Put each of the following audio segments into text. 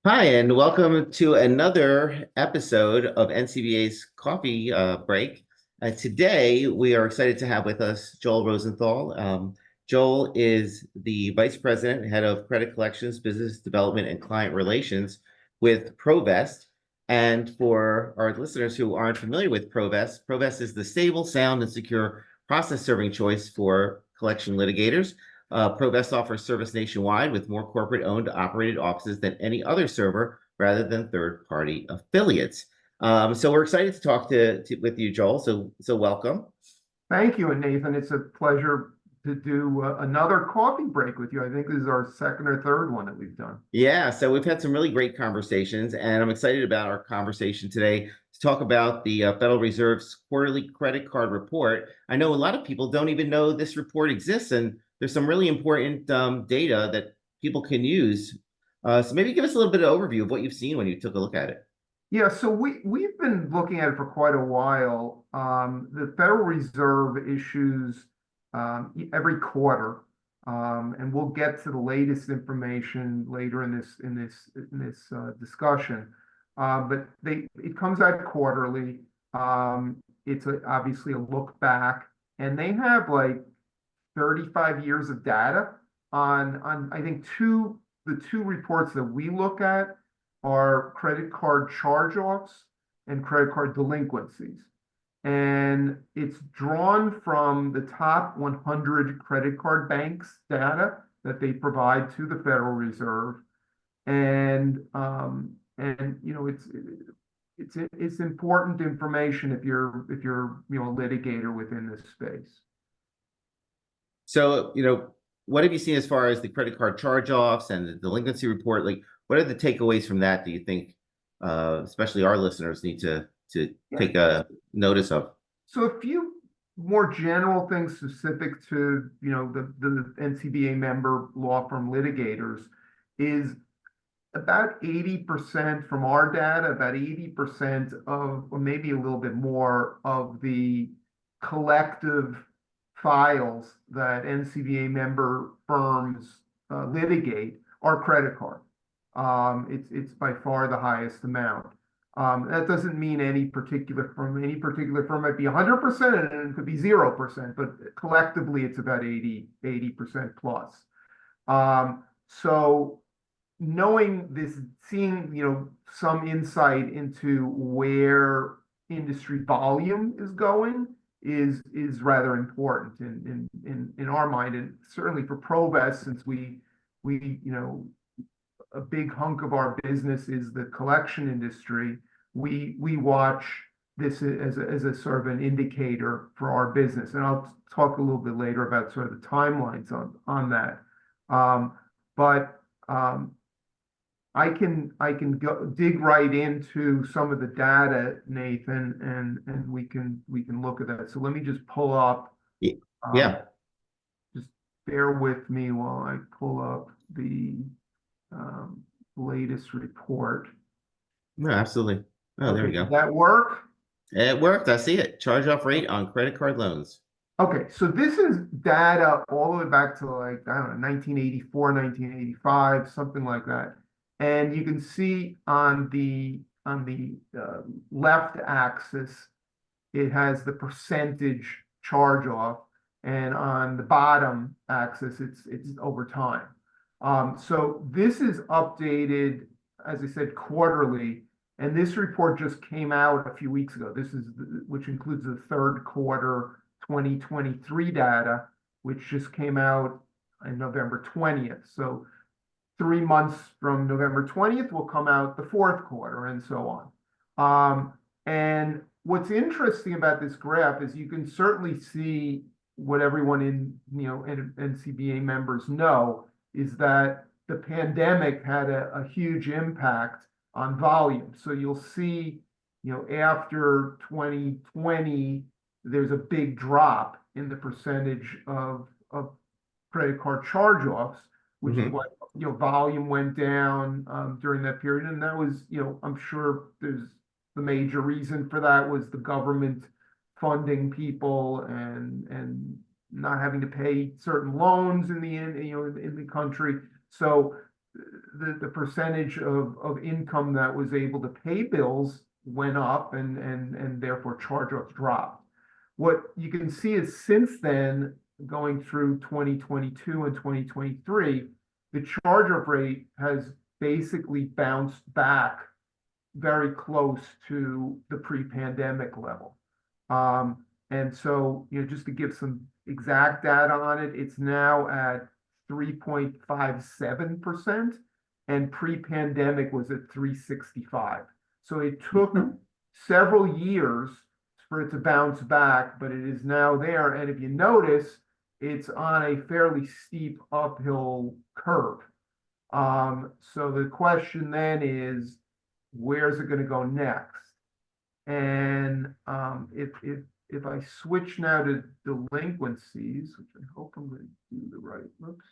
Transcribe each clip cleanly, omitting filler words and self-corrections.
Hi, and welcome to another episode of NCBA's Coffee Break. Today, we are excited to have with us Joel Rosenthal. Joel is the Vice President, Head of Credit Collections, Business Development, and Client Relations with ProVest. And for our listeners who aren't familiar with ProVest is the stable, sound, and secure process serving choice for collection litigators. ProVest offers service nationwide with more corporate-owned, operated offices than any other server, rather than third-party affiliates. So we're excited to talk with you, Joel. So welcome. Thank you, and Nathan. It's a pleasure to do another coffee break with you. I think this is our second or third one that we've done. Yeah, so we've had some really great conversations, and I'm excited about our conversation today to talk about the Federal Reserve's quarterly credit card report. I know a lot of people don't even know this report exists, and there's some really important data that people can use. So maybe give us a little bit of overview of what you've seen when you took a look at it. Yeah, so we've been looking at it for quite a while. The Federal Reserve issues every quarter, and we'll get to the latest information later in this discussion. But it comes out quarterly. It's obviously a look back, and they have like 35 years of data on I think the two reports that we look at are credit card charge-offs and credit card delinquencies. And it's drawn from the top 100 credit card banks data that they provide to the Federal Reserve. And you know it's important information if you're a litigator within this space. So, what have you seen as far as the credit card charge-offs and the delinquency report? Like, what are the takeaways from that, do you think, especially our listeners need to Yeah. take a notice of? So a few more general things specific to the NCBA member law firm litigators is about 80% from our data, about 80% of, or maybe a little bit more of the collective files that NCBA member firms litigate are credit card. It's by far the highest amount. That doesn't mean any particular firm might be 100% and it could be 0%, but collectively it's about 80% plus. So knowing this, seeing some insight into where industry volume is going is rather important in our mind, and certainly for ProVest, since we a big hunk of our business is the collection industry. We watch this as a sort of an indicator for our business, and I'll talk a little bit later about sort of the timelines on that. But I can go dig right into some of the data, Nathan, and we can look at that. So let me just pull up. Yeah. Just bear with me while I pull up the latest report. No, absolutely. Oh, there we go. Did that work? It worked. I see it. Charge-off rate on credit card loans. Okay, so this is data all the way back to, like, I don't know, 1984, 1985, something like that. And you can see on the left axis, it has the percentage charge off, and on the bottom axis, it's over time. So this is updated, as I said, quarterly, and this report just came out a few weeks ago. This is which includes the third quarter 2023 data, which just came out on November 20th. So 3 months from November 20th will come out the fourth quarter, and so on. And what's interesting about this graph is you can certainly see what everyone in NCBA members know is that the pandemic had a huge impact on volume. So you'll see, after 2020, there's a big drop in the percentage of credit card charge-offs, which is what volume went down during that period. And that was, I'm sure there's the major reason for that was the government funding people and not having to pay certain loans in the country. So the percentage of income that was able to pay bills went up, and therefore charge-offs dropped. What you can see is since then, going through 2022 and 2023, the charge-off rate has basically bounced back very close to the pre-pandemic level. And so, just to give some exact data on it, it's now at 3.57%, and pre-pandemic was at 365. So it took several years for it to bounce back, but it is now there. And if you notice, it's on a fairly steep uphill curve. So the question then is, where's it going to go next? And if I switch now to delinquencies, which I hope I'm going to do the right, oops.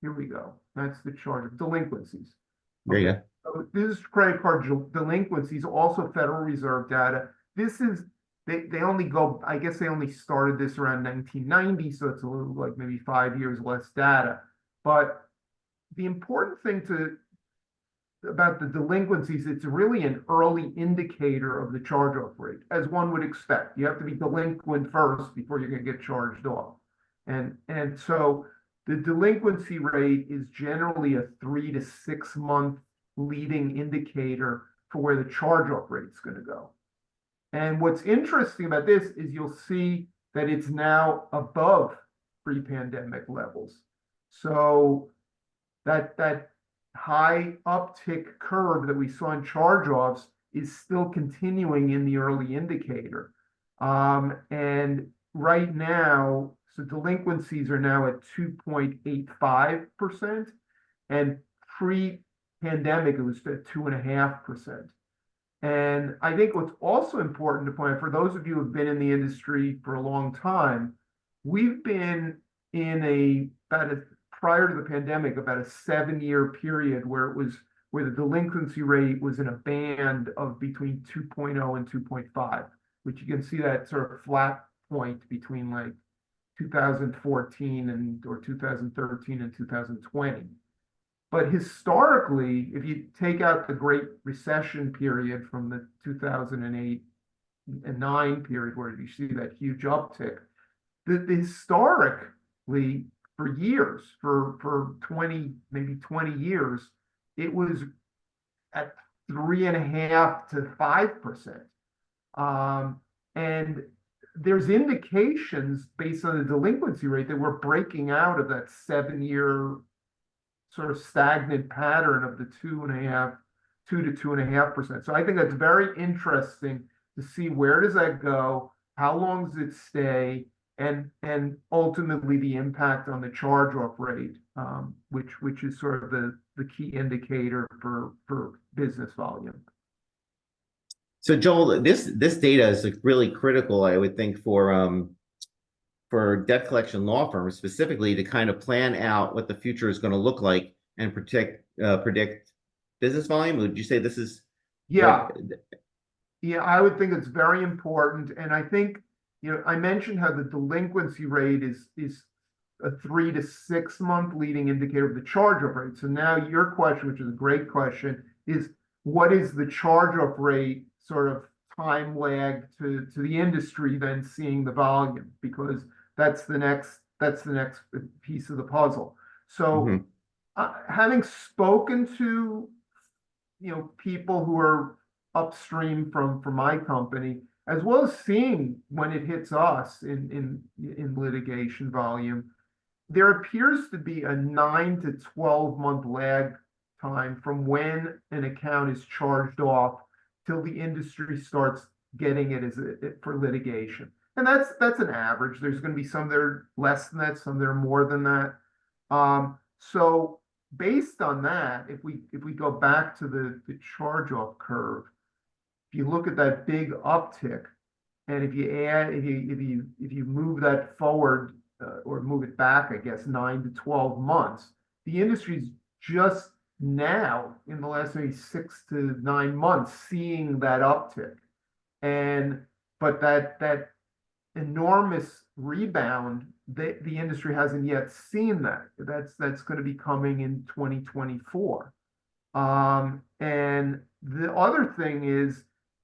Here we go. That's the chart of delinquencies. There you go. So this is credit card delinquencies, also Federal Reserve data. This is, they only go, I guess they only started this around 1990, so it's a little like maybe 5 years less data. But the important thing about the delinquencies, it's really an early indicator of the charge-off rate, as one would expect. You have to be delinquent first before you're going to get charged off. And so the delinquency rate is generally a 3 to 6 month leading indicator for where the charge-off rate is going to go. And what's interesting about this is you'll see that it's now above pre-pandemic levels. So that high uptick curve that we saw in charge-offs is still continuing in the early indicator. And right now, so delinquencies are now at 2.85%, and pre-pandemic it was at 2.5%. And I think what's also important to point out, for those of you who have been in the industry for a long time, we've been in prior to the pandemic, about a 7-year period where the delinquency rate was in a band of between 2.0 and 2.5, which you can see that sort of flat point between like 2014 or 2013 and 2020. But historically, if you take out the Great Recession period from the 2008 and 9 period where you see that huge uptick, historically, for years, for 20, maybe 20 years, it was at 3.5 to 5%. And there's indications based on the delinquency rate that we're breaking out of that 7-year sort of stagnant pattern of the 2 to 2.5%. So I think that's very interesting to see, where does that go? How long does it stay? And ultimately the impact on the charge-off rate, which is sort of the key indicator for business volume. So Joel, this data is like really critical, I would think, for debt collection law firms specifically, to kind of plan out what the future is going to look like and predict business volume. Would you say this is? Yeah, I would think it's very important. And I think, I mentioned how the delinquency rate is a 3 to 6 month leading indicator of the charge-off rate. So now your question, which is a great question, is what is the charge-off rate sort of time lag to the industry then seeing the volume? Because that's the next piece of the puzzle. So having spoken to people who are upstream from my company, as well as seeing when it hits us in litigation volume, there appears to be a 9 to 12 month lag time from when an account is charged off till the industry starts getting it for litigation. And that's an average. There's going to be some that are less than that, some that are more than that. So based on that, if we go back to the charge-off curve, if you look at that big uptick, and if you move that forward or move it back, I guess 9 to 12 months, the industry's just now in the last maybe 6 to 9 months seeing that uptick. But that enormous rebound, the industry hasn't yet seen that. That's going to be coming in 2024. And the other thing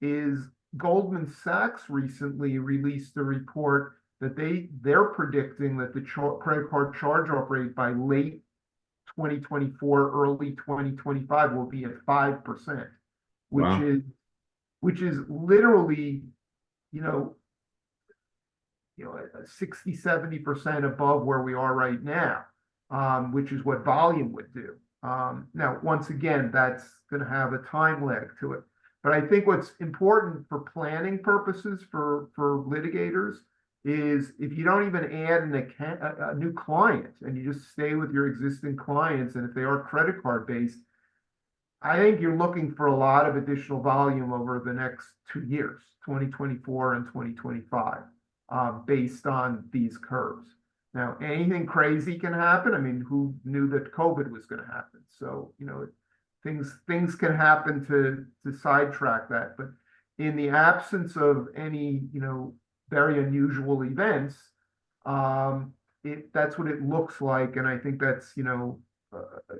is Goldman Sachs recently released a report that they're predicting that the credit card charge-off rate by late 2024, early 2025 will be at 5%, which Wow. is which is literally, you know, 60, 70% above where we are right now, which is what volume would do. Now, once again, that's going to have a time lag to it. But I think what's important for planning purposes for litigators is if you don't even add a new client and you just stay with your existing clients, and if they are credit card based, I think you're looking for a lot of additional volume over the next 2 years, 2024 and 2025, based on these curves. Now, anything crazy can happen. I mean, who knew that COVID was going to happen? So, things can happen to sidetrack that. But in the absence of any, very unusual events, that's what it looks like. And I think that's,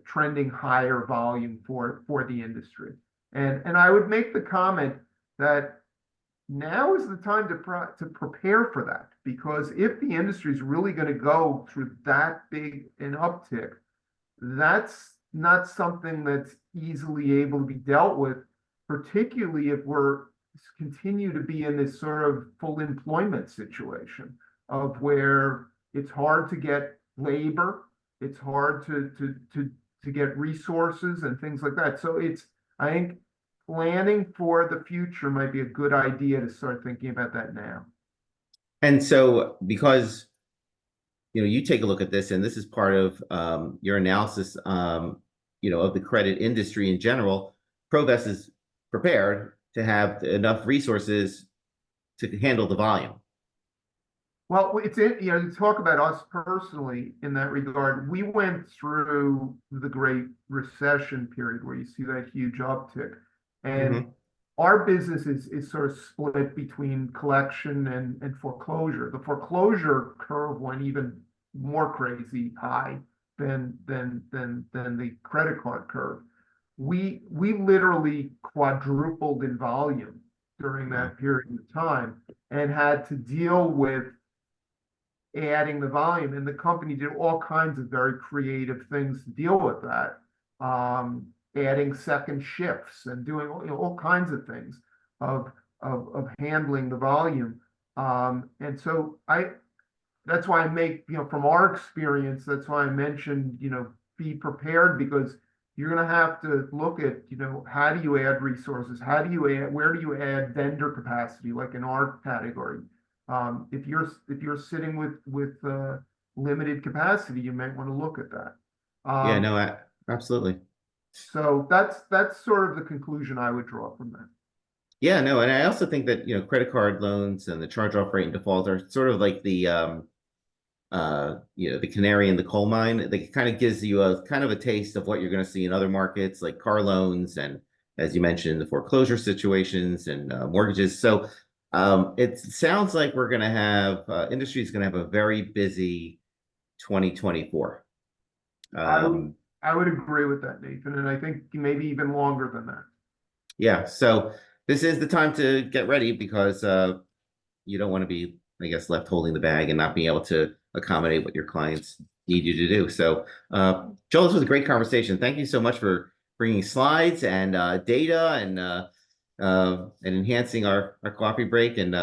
trending higher volume for the industry. And I would make the comment that now is the time to prepare for that, because if the industry is really going to go through that big an uptick, that's not something that's easily able to be dealt with, particularly if we're continue to be in this sort of full employment situation of where it's hard to get labor, it's hard to get resources and things like that. So I think planning for the future might be a good idea to start thinking about that now. And so, because you take a look at this, and this is part of your analysis, of the credit industry in general. ProVest is prepared to have enough resources to handle the volume. Well, to talk about us personally in that regard, we went through the Great Recession period where you see that huge uptick. And Hmm. our business is sort of split between collection and foreclosure. The foreclosure curve went even more crazy high than the credit card curve. We literally quadrupled in volume during Wow. that period of time and had to deal with adding the volume. And the company did all kinds of very creative things to deal with that, adding second shifts and doing all kinds of things of handling the volume. And so that's why I make, from our experience, that's why I mentioned, be prepared, because you're going to have to look at, how do you add resources? Where do you add vendor capacity, like in our category? If you're sitting with limited capacity, you might want to look at that. Yeah, Um, no, absolutely. so that's sort of the conclusion I would draw from that. Yeah, no, and I also think that credit card loans and the charge-off rate and default are sort of like the canary in the coal mine. It kind of gives you a kind of a taste of what you're going to see in other markets like car loans and, as you mentioned, the foreclosure situations and mortgages. So it sounds like we're going to have industry is going to have a very busy 2024. I would Um, I would agree with that, Nathan, and I think maybe even longer than that. yeah, so this is the time to get ready because you don't want to be, I guess, left holding the bag and not being able to accommodate what your clients need you to do. So, Joel, this was a great conversation. Thank you so much for bringing slides and data and enhancing our coffee break. And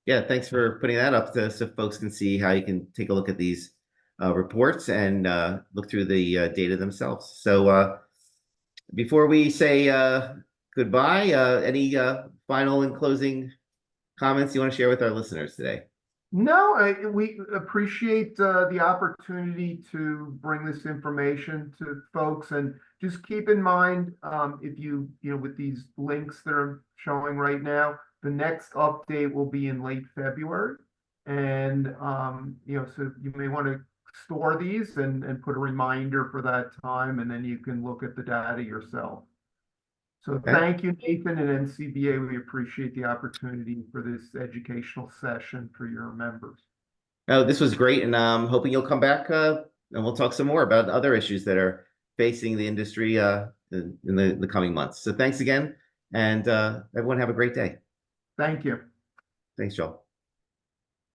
yeah, thanks for putting that up so folks can see how you can take a look at these reports and look through the data themselves. So, before we say goodbye, any final and closing comments you want to share with our listeners today? No, we appreciate the opportunity to bring this information to folks, and just keep in mind, if with these links that are showing right now, the next update will be in late February. And, so you may want to store these and put a reminder for that time, and then you can look at the data yourself. So Okay. thank you, Nathan, and NCBA. We appreciate the opportunity for this educational session for your members. No, this was great, and hoping you'll come back and we'll talk some more about other issues that are facing the industry in the coming months. So thanks again, and everyone have a great day. Thank you. Thanks, Joel.